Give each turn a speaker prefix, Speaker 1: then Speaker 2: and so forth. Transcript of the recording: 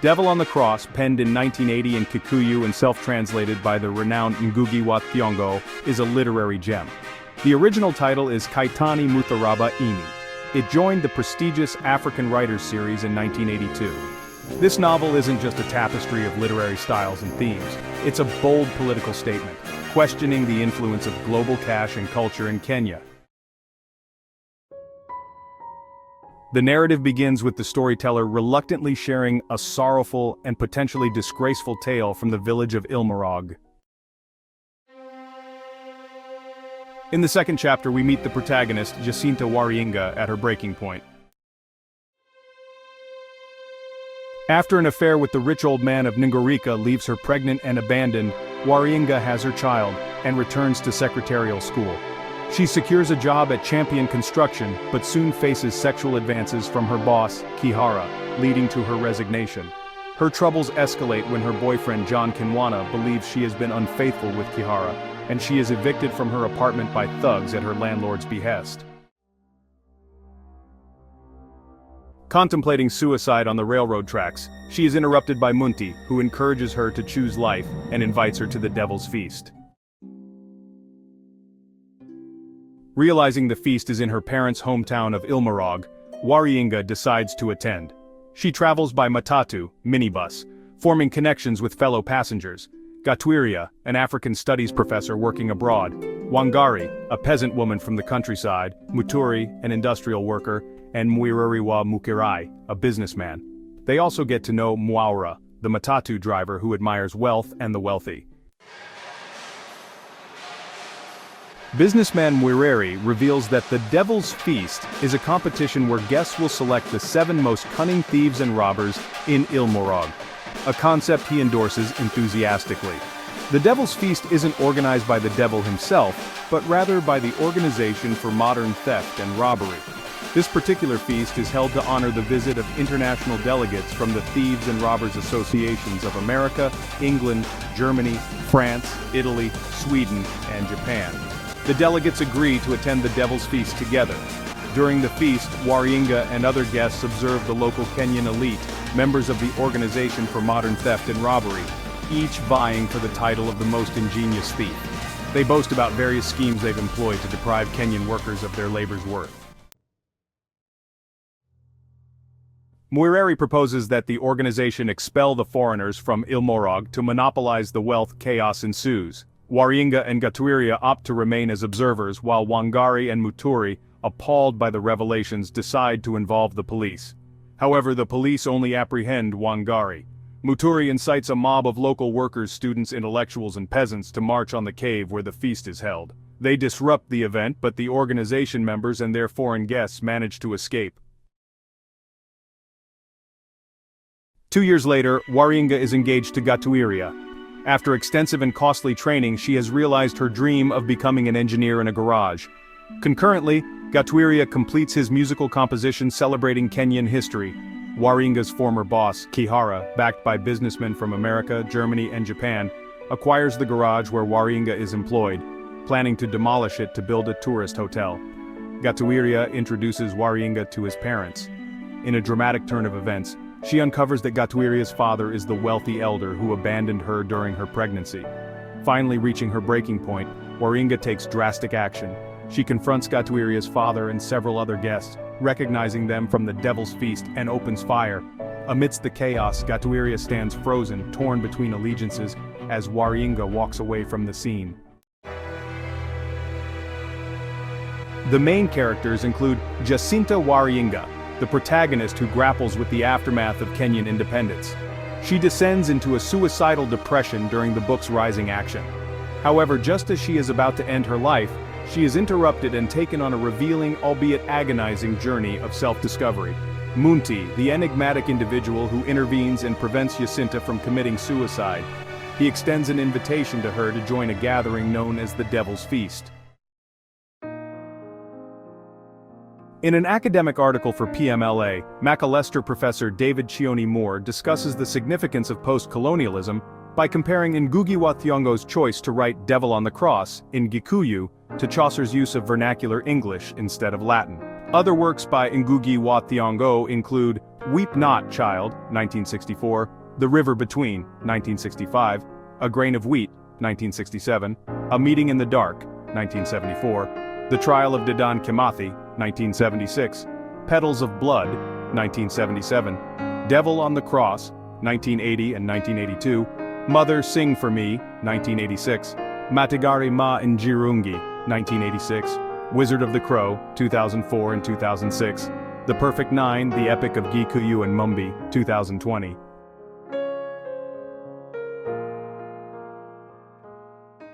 Speaker 1: Devil on the Cross, penned in 1980 in Kikuyu and self-translated by the renowned Ngugi wa Thiong'o, is a literary gem. The original title is Caitaani mũtharaba-Inĩ. It joined the prestigious African Writers series in 1982. This novel isn't just a tapestry of literary styles and themes, it's a bold political statement, questioning the influence of global cash and culture in Kenya. The narrative begins with the storyteller reluctantly sharing a sorrowful and potentially disgraceful tale from the village of Ilmarog. In the second chapter, we meet the protagonist, Jacinta Waringa, at her breaking point. After an affair with the rich old man of Ngũgĩ leaves her pregnant and abandoned, Waringa has her child and returns to secretarial school. She secures a job at Champion Construction, but soon faces sexual advances from her boss, Kihara, leading to her resignation. Her troubles escalate when her boyfriend John Kinwana believes she has been unfaithful with Kihara, and she is evicted from her apartment by thugs at her landlord's behest. Contemplating suicide on the railroad tracks, she is interrupted by Munti, who encourages her to choose life and invites her to the Devil's Feast. Realizing the feast is in her parents' hometown of Ilmarog, Waringa decides to attend. She travels by matatu, minibus, forming connections with fellow passengers. Gatwiria, an African studies professor working abroad, Wangari, a peasant woman from the countryside, Muturi, an industrial worker, and Mwiruriwa Mukirai, a businessman. They also get to know Mwaura, the matatu driver who admires wealth and the wealthy. Businessman Mwireri reveals that the Devil's Feast is a competition where guests will select the 7 most cunning thieves and robbers in Ilmarog, a concept he endorses enthusiastically. The Devil's Feast isn't organized by the devil himself, but rather by the Organization for Modern Theft and Robbery. This particular feast is held to honor the visit of international delegates from the Thieves and Robbers Associations of America, England, Germany, France, Italy, Sweden, and Japan. The delegates agree to attend the Devil's Feast together. During the feast, Waringa and other guests observe the local Kenyan elite, members of the Organization for Modern Theft and Robbery, each vying for the title of the most ingenious thief. They boast about various schemes they've employed to deprive Kenyan workers of their labor's worth. Mwireri proposes that the organization expel the foreigners from Ilmarog to monopolize the wealth. Chaos ensues. Waringa and Gatwiria opt to remain as observers while Wangari and Muturi, appalled by the revelations, decide to involve the police. However, the police only apprehend Wangari. Muturi incites a mob of local workers, students, intellectuals, and peasants to march on the cave where the feast is held. They disrupt the event, but the organization members and their foreign guests manage to escape. 2 years later, Waringa is engaged to Gatwiria. After extensive and costly training, she has realized her dream of becoming an engineer in a garage. Concurrently, Gatwiria completes his musical composition celebrating Kenyan history. Waringa's former boss, Kihara, backed by businessmen from America, Germany, and Japan, acquires the garage where Waringa is employed, planning to demolish it to build a tourist hotel. Gatwiria introduces Waringa to his parents. In a dramatic turn of events, she uncovers that Gatwiria's father is the wealthy elder who abandoned her during her pregnancy. Finally reaching her breaking point, Waringa takes drastic action. She confronts Gatwiria's father and several other guests, recognizing them from the Devil's Feast, and opens fire. Amidst the chaos, Gatwiria stands frozen, torn between allegiances, as Waringa walks away from the scene. The main characters include Jacinta Waringa, the protagonist who grapples with the aftermath of Kenyan independence. She descends into a suicidal depression during the book's rising action. However, just as she is about to end her life, she is interrupted and taken on a revealing, albeit agonizing, journey of self-discovery. Munti, the enigmatic individual who intervenes and prevents Jacinta from committing suicide. He extends an invitation to her to join a gathering known as the Devil's Feast. In an academic article for PMLA, Macalester professor David Chioni Moore discusses the significance of post-colonialism by comparing Ngugi wa Thiong'o's choice to write Devil on the Cross in Kikuyu to Chaucer's use of vernacular English instead of Latin. Other works by Ngugi wa Thiong'o include Weep Not, Child, 1964, The River Between, 1965, A Grain of Wheat, 1967, A Meeting in the Dark, 1974, The Trial of Dedan Kimathi, 1976, Petals of Blood, 1977, Devil on the Cross, 1980 and 1982, Mother Sing for Me, 1986, Matigari Ma Njirungi, 1986, Wizard of the Crow, 2004 and 2006, The Perfect Nine, The Epic of Kikuyu and Mumbi, 2020,